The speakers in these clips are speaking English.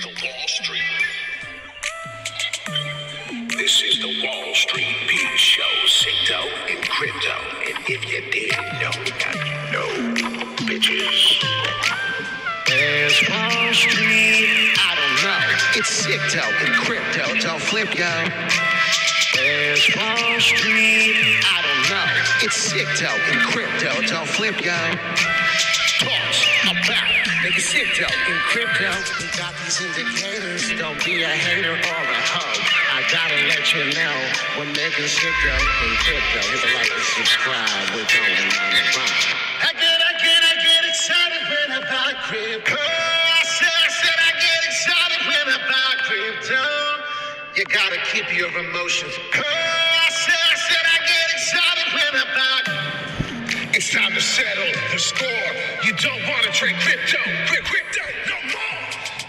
The Wall Street. This is the Wall Street Beat Show, Crypto and Crypto. And if you didn't know, now you know, bitches. There's Wall Street. I don't know. It's Crypto and Crypto. Don't flip, yo. There's Wall Street. I don't know. It's Crypto and Crypto. Don't flip, yo. Talks about nigga Crypto and Crypto. We got these indicators. Don't be a hater or a hoe. I gotta let you know we're making Crypto and Crypto. Hit the like and subscribe. We're going on the run. I get excited when I buy crypto. I said I get excited when I buy crypto. You gotta keep your emotions. I said I get excited when I buy. It's time to settle the score. You don't want to trade crypto no more.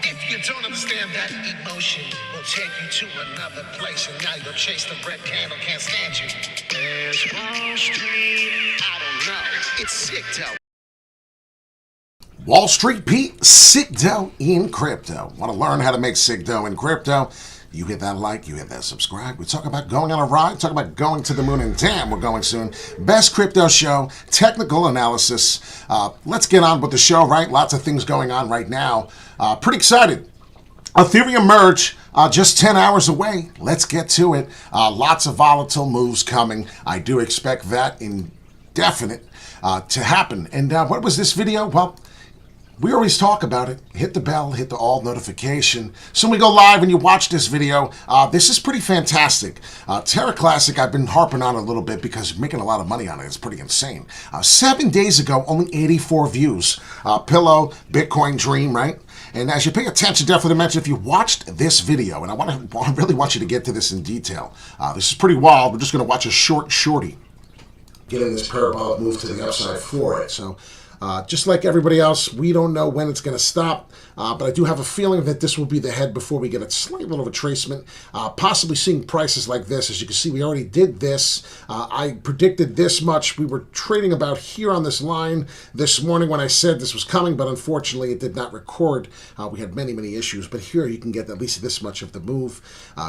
If you don't understand that emotion, will take you to another place, and now you'll chase the red candle. Can't stand you. There's Wall Street. I don't know. It's sick dough. Wall Street Pete, sick dough in crypto. Want to learn how to make sick dough in crypto? You hit that like, you hit that subscribe. We talk about going on a ride, talk about going to the moon, and damn, we're going soon. Best crypto show, technical analysis. Let's get on with the show, right? Lots of things going on right now. Pretty excited. Ethereum Merge, just 10 hours away. Let's get to it. Lots of volatile moves coming. I do expect that indefinite to happen. And what was this video? Well, we always talk about it. Hit the bell, hit the all notification. So when we go live and you watch this video, this is pretty fantastic. Terra Classic, I've been harping on a little bit because making a lot of money on it. It's pretty insane. 7 days ago, only 84 views. Pillow, Bitcoin Dream, right? And as you pay attention, definitely mention if you watched this video, and I really want you to get to this in detail. This is pretty wild. We're just going to watch a shorty get in this parabolic move to the upside for it. So just like everybody else, we don't know when it's going to stop, but I do have a feeling that this will be the head before we get a slight little retracement, possibly seeing prices like this. As you can see, we already did this. I predicted this much. We were trading about here on this line this morning when I said this was coming, but unfortunately it did not record. We had many issues, but here you can get at least this much of the move.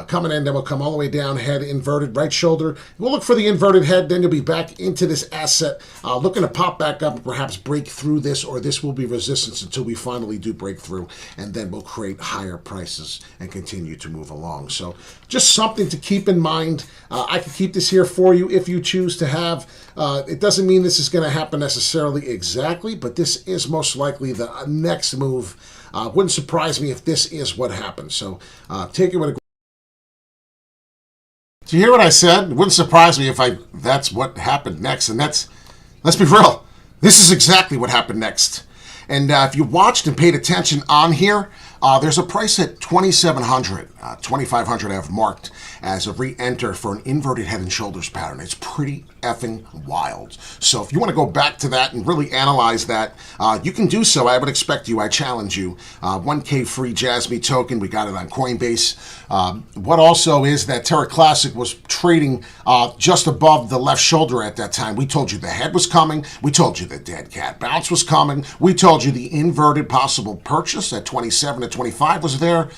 Coming in, then we'll come all the way down, head inverted, right shoulder. We'll look for the inverted head, then you'll be back into this asset, looking to pop back up and perhaps break through this, or this will be resistance until we finally do break through, and then we'll create higher prices and continue to move along. So just something to keep in mind. I can keep this here for you if you choose to have. It doesn't mean this is going to happen necessarily exactly, but this is most likely the next move. Wouldn't surprise me if this is what happens. So take it with a. Do you hear what I said? It wouldn't surprise me if that's what happened next. And let's be real. This is exactly what happened next. And if you watched and paid attention on here, there's a price at 2,700, 2,500 I have marked as a re-enter for an inverted head and shoulders pattern. It's pretty effing wild. So if you want to go back to that and really analyze that, you can do so. I would expect you. I challenge you. 1K free Jasmine token. We got it on Coinbase. What also is that Terra Classic was trading just above the left shoulder at that time. We told you the head was coming. We told you the dead cat bounce was coming. We told you the inverted possible purchase at 27 to 25 was there.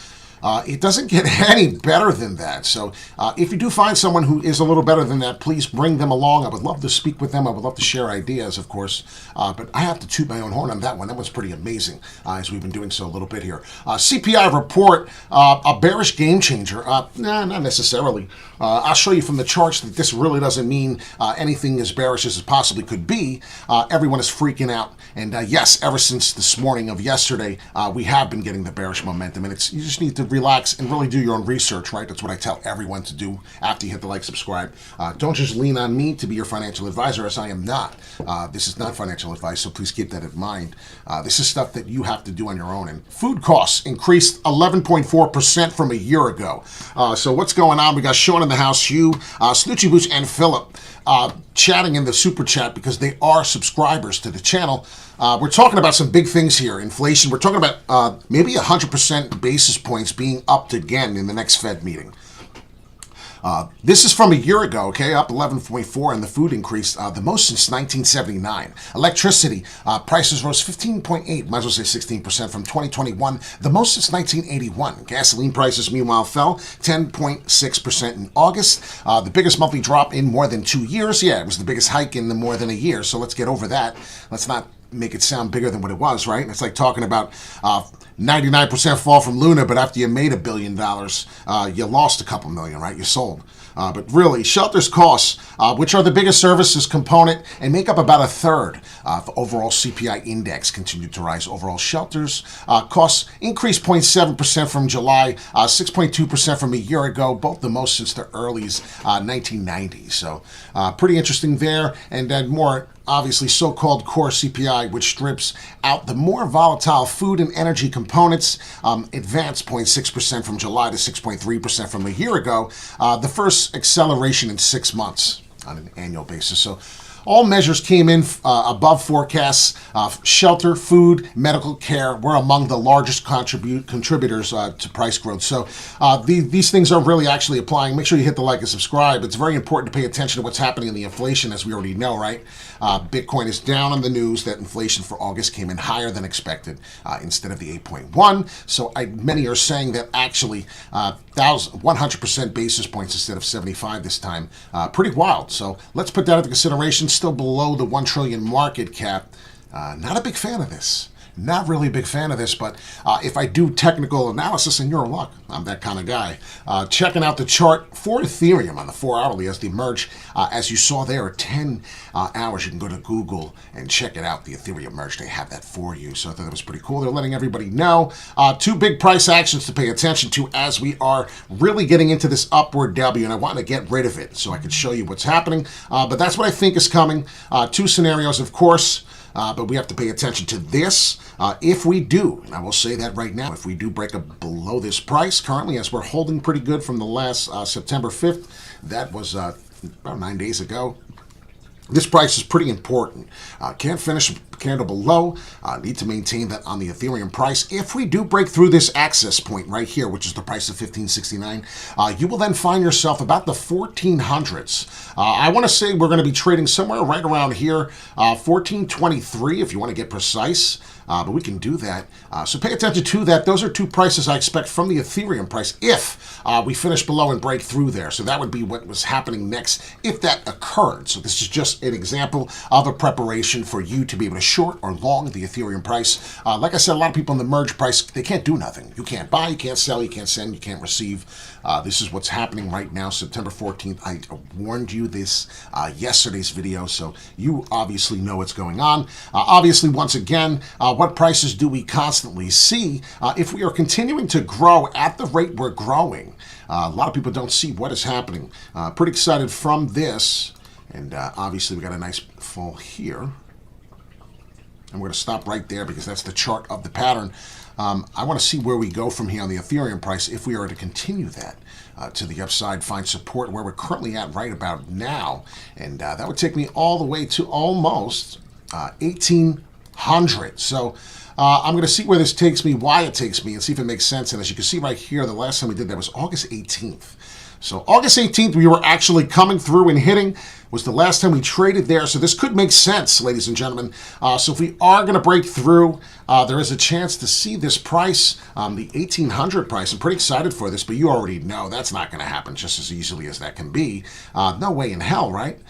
It doesn't get any better than that. So if you do find someone who is a little better than that, please bring them along. I would love to speak with them. I would love to share ideas, of course. But I have to toot my own horn on that one. That was pretty amazing, as we've been doing so a little bit here. CPI report, a bearish game changer. Nah, not necessarily. I'll show you from the charts that this really doesn't mean anything as bearish as it possibly could be. Everyone is freaking out. And yes, ever since this morning of yesterday, we have been getting the bearish momentum. And you just need to relax and really do your own research, right? That's what I tell everyone to do after you hit the like, subscribe. Don't just lean on me to be your financial advisor, as I am not. This is not financial advice, so please keep that in mind. This is stuff that you have to do on your own. And food costs increased 11.4% from a year ago. So what's going on? We got Sean in the house, Hugh, Snoochie Booch, and Philip chatting in the super chat because they are subscribers to the channel. We're talking about some big things here. Inflation. We're talking about maybe 100% basis points being upped again in the next Fed meeting. This is from a year ago, okay, up 11.4, and the food increased the most since 1979. Electricity prices rose 15.8, might as well say 16% from 2021, the most since 1981. Gasoline prices, meanwhile, fell 10.6% in August, the biggest monthly drop in more than 2 years. Yeah, it was the biggest hike in more than a year, so let's get over that. Let's not make it sound bigger than what it was, right? It's like talking about 99% fall from Luna, but after you made $1 billion, you lost a couple million, right? You sold. But really, shelters costs, which are the biggest services component and make up about a third of overall CPI index, continued to rise. Overall shelters costs increased 0.7% from July, 6.2% from a year ago, both the most since the early 1990s. So pretty interesting there. And then more obviously so-called core CPI, which strips out the more volatile food and energy components, advanced 0.6% from July to 6.3% from a year ago, the first acceleration in 6 months on an annual basis. So all measures came in above forecasts. Shelter, food, medical care were among the largest contributors to price growth. So these things are really actually applying. Make sure you hit the like and subscribe. It's very important to pay attention to what's happening in the inflation, as we already know, right? Bitcoin is down on the news that inflation for August came in higher than expected instead of the 8.1. So many are saying that actually 100% basis points instead of 75 this time. Pretty wild. So let's put that into consideration. Still below the 1 trillion market cap. Not a big fan of this. Not really a big fan of this, but if I do technical analysis, and you're in luck, I'm that kind of guy. Checking out the chart for Ethereum on the 4-hourly as the Merge, as you saw there, 10 hours. You can go to Google and check it out, the Ethereum Merge. They have that for you, so I thought that was pretty cool. They're letting everybody know. 2 big price actions to pay attention to as we are really getting into this upward W, and I want to get rid of it so I can show you what's happening. But that's what I think is coming. 2 scenarios, of course. But we have to pay attention to this. If we do, and I will say that right now, if we do break below this price currently, as we're holding pretty good from the last September 5th, that was about 9 days ago. This price is pretty important. Can't finish a candle below. Need to maintain that on the Ethereum price. If we do break through this access point right here, which is the price of 1569, you will then find yourself about the 1400s. I want to say we're going to be trading somewhere right around here, 1423 if you want to get precise. But we can do that. So pay attention to that. Those are 2 prices I expect from the Ethereum price if we finish below and break through there. So that would be what was happening next if that occurred. So this is just an example of a preparation for you to be able to short or long the Ethereum price. Like I said, a lot of people in the Merge price, they can't do nothing. You can't buy, you can't sell, you can't send, you can't receive. This is what's happening right now, September 14th. I warned you this yesterday's video, so you obviously know what's going on. Obviously, once again, what prices do we constantly see if we are continuing to grow at the rate we're growing? A lot of people don't see what is happening. Pretty excited from this, and obviously we got a nice fall here. And we're going to stop right there because that's the chart of the pattern. I want to see where we go from here on the Ethereum price if we are to continue that to the upside, find support where we're currently at right about now. And that would take me all the way to almost 1800. So I'm going to see where this takes me, why it takes me, and see if it makes sense. And as you can see right here, the last time we did that was August 18th. So August 18th, we were actually coming through and hitting. Was the last time we traded there. So this could make sense, ladies and gentlemen. So if we are going to break through, there is a chance to see this price, the 1800 price. I'm pretty excited for this, but you already know that's not going to happen just as easily as that can be. No way in hell, right?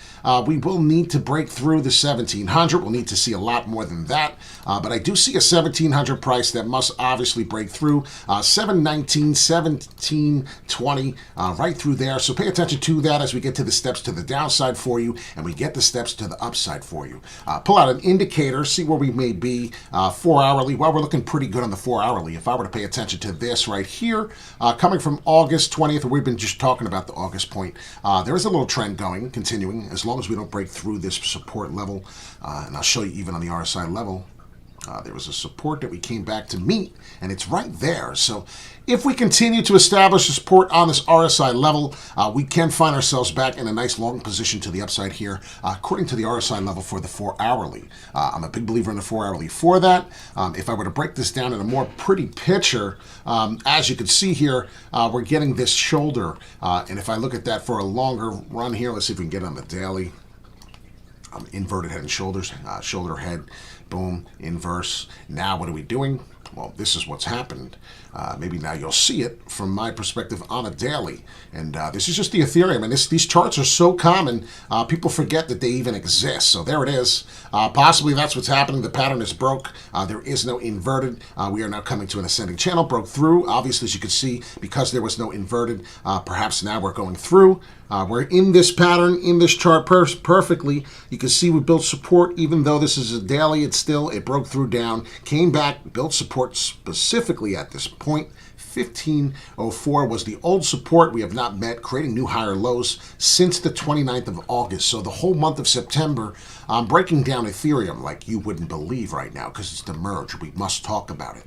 We will need to break through the 1700. We'll need to see a lot more than that. But I do see a 1700 price that must obviously break through. 719, 1720, right through there. So pay attention to that as we get to the steps to the downside for you, and we get the steps to the upside for you. Pull out an indicator, see where we may be. 4-hourly, well, we're looking pretty good on the 4-hourly. If I were to pay attention to this right here, coming from August 20th, we've been just talking about the August point. There is a little trend going, continuing, as long as we don't break through this support level. And I'll show you even on the RSI level. There was a support that we came back to meet, and it's right there. So if we continue to establish a support on this RSI level, we can find ourselves back in a nice long position to the upside here, according to the RSI level for the 4-hourly. I'm a big believer in the 4-hourly for that. If I were to break this down in a more pretty picture, as you can see here, we're getting this shoulder. And if I look at that for a longer run here, let's see if we can get on the daily. Inverted head and shoulders, shoulder, head, boom, inverse. Now what are we doing? Well, this is what's happened. Maybe now you'll see it from my perspective on a daily. And this is just the Ethereum. And these charts are so common, people forget that they even exist. So there it is. Possibly that's what's happening. The pattern is broke. There is no inverted. We are now coming to an ascending channel, broke through. Obviously, as you can see, because there was no inverted, perhaps now we're going through. We're in this pattern, in this chart perfectly. You can see we built support. Even though this is a daily, it broke through down, came back, built support specifically at this point. 1504 was the old support we have not met, creating new higher lows since the 29th of August. So the whole month of September, I'm breaking down Ethereum like you wouldn't believe right now because it's the merge. We must talk about it.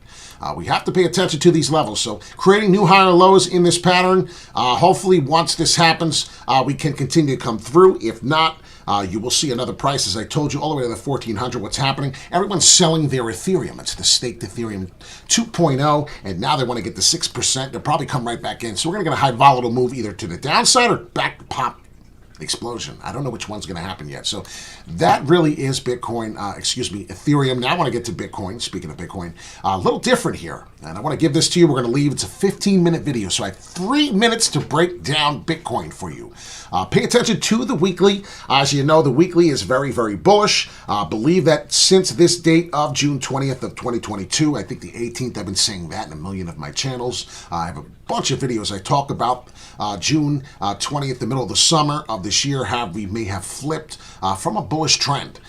We have to pay attention to these levels. So creating new higher lows in this pattern. Hopefully once this happens, we can continue to come through. If not, you will see another price, as I told you, all the way to the 1400. What's happening? Everyone's selling their Ethereum. It's the staked Ethereum 2.0, and now they want to get the 6%. They'll probably come right back in. So we're going to get a high volatile move either to the downside or back to pop explosion. I don't know which one's going to happen yet. So that really is Bitcoin, Ethereum. Now I want to get to Bitcoin. Speaking of Bitcoin, a little different here. And I want to give this to you. We're going to leave. It's a 15-minute video. So I have 3 minutes to break down Bitcoin for you. Pay attention to the weekly. As you know, the weekly is very, very bullish. Believe that since this date of June 20th of 2022, I think the 18th, I've been saying that in a million of my channels. I have a bunch of videos I talk about June 20th, the middle of the summer of this year, how we may have flipped from a bullish trend.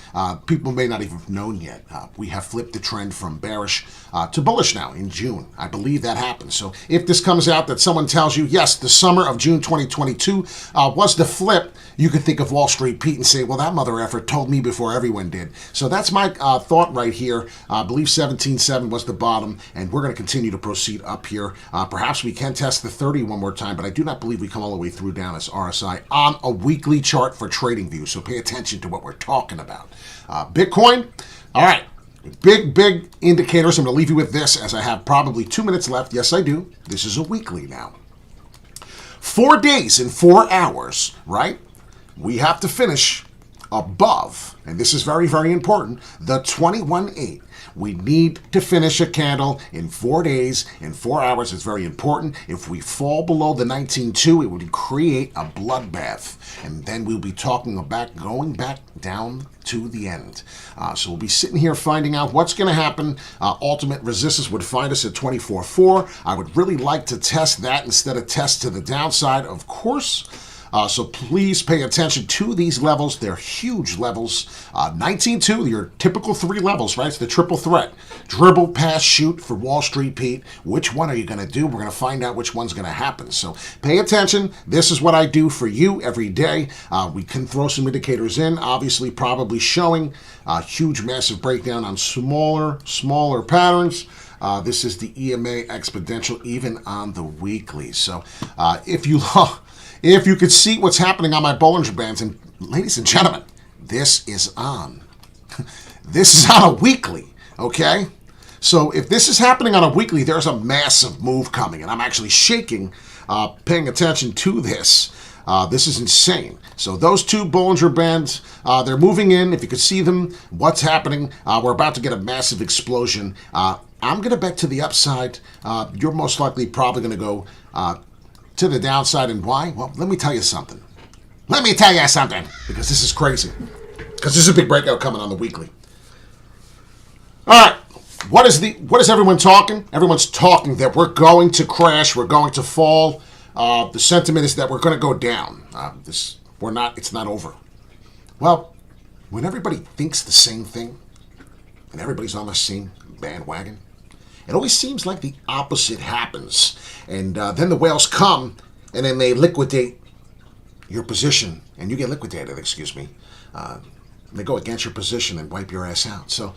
People may not even have known yet. We have flipped the trend from bearish to bullish now in June. I believe that happened. So if this comes out that someone tells you, yes, the summer of June 2022 was the flip, you could think of Wall Street Pete and say, well, that mother effer told me before everyone did. So that's my thought right here. I believe 17.7 was the bottom, and we're going to continue to proceed up here. Perhaps we can test the 30 one more time, but I do not believe we come all the way through down as RSI on a weekly chart for trading view. So pay attention to what we're talking about. Bitcoin, all right. Big indicators. I'm going to leave you with this as I have probably 2 minutes left. Yes, I do. This is a weekly now. 4 days and 4 hours, right? We have to finish above, and this is very, very important, the 21.8. We need to finish a candle in 4 days, in 4 hours. It's very important. If we fall below the 19.2, it would create a bloodbath. And then we'll be talking about going back down to the end. So we'll be sitting here finding out what's going to happen. Ultimate resistance would find us at 24.4. I would really like to test that instead of test to the downside, of course. So please pay attention to these levels. They're huge levels. 19.2, your typical 3 levels, right? It's the triple threat. Dribble, pass, shoot for Wall Street Pete. Which one are you going to do? We're going to find out which one's going to happen. So pay attention. This is what I do for you every day. We can throw some indicators in, obviously probably showing a huge, massive breakdown on smaller patterns. This is the EMA exponential, even on the weekly. So if you could see what's happening on my Bollinger Bands, and ladies and gentlemen, this is on. This is on a weekly, okay? So if this is happening on a weekly, there's a massive move coming, and I'm actually shaking, paying attention to this. This is insane. So those 2 Bollinger Bands, they're moving in. If you could see them, what's happening? We're about to get a massive explosion. I'm going to bet to the upside. You're most likely probably going to go to the downside. And why? Well, let me tell you something. Because this is crazy. Because there's a big breakout coming on the weekly. All right. What is everyone talking? Everyone's talking that we're going to crash. We're going to fall. The sentiment is that we're going to go down. It's not over. Well, when everybody thinks the same thing and everybody's on the same bandwagon, it always seems like the opposite happens. And then the whales come, and then they liquidate your position, and you get liquidated, They go against your position and wipe your ass out. So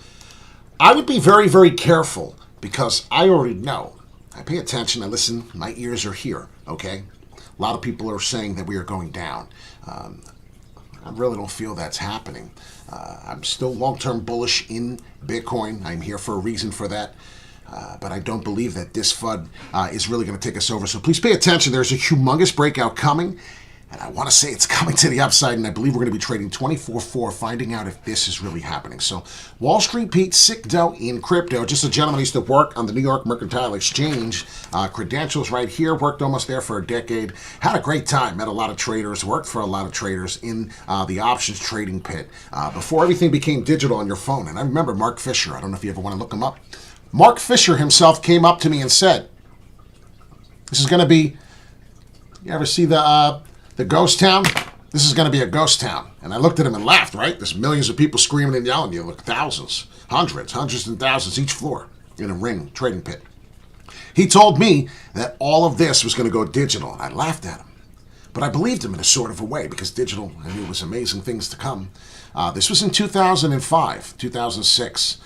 I would be very, very careful because I already know. I pay attention, I listen, my ears are here, okay? A lot of people are saying that we are going down. I really don't feel that's happening. I'm still long-term bullish in Bitcoin. I'm here for a reason for that. But I don't believe that this FUD is really going to take us over. So please pay attention. There's a humongous breakout coming. And I want to say it's coming to the upside, and I believe we're going to be trading 24/4, finding out if this is really happening. So, Wall Street Pete, sick dough in crypto. Just a gentleman used to work on the New York Mercantile Exchange. Credentials right here. Worked almost there for a decade. Had a great time. Met a lot of traders. Worked for a lot of traders in the options trading pit before everything became digital on your phone. And I remember Mark Fisher. I don't know if you ever want to look him up. Mark Fisher himself came up to me and said, "This is going to be." You ever see the ghost town? This is going to be a ghost town. And I looked at him and laughed, right? There's millions of people screaming and yelling. You look, thousands, hundreds and thousands each floor in a ring trading pit. He told me that all of this was going to go digital. And I laughed at him. But I believed him in a sort of a way because digital, I knew, was amazing things to come. This was in 2005, 2006.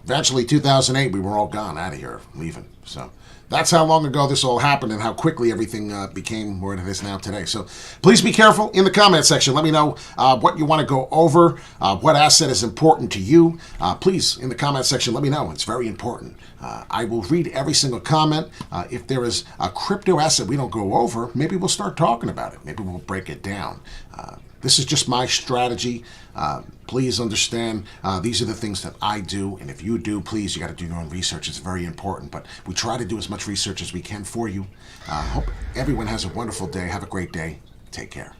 Eventually, 2008, we were all gone out of here, leaving. So that's how long ago this all happened and how quickly everything became where it is now today. So please be careful in the comment section. Let me know what you want to go over, what asset is important to you. Please, in the comment section, let me know. It's very important. I will read every single comment. If there is a crypto asset we don't go over, maybe we'll start talking about it. Maybe we'll break it down. This is just my strategy. Please understand, these are the things that I do. And if you do, please, you got to do your own research. It's very important. But we try to do as much research as we can for you. Hope everyone has a wonderful day. Have a great day. Take care.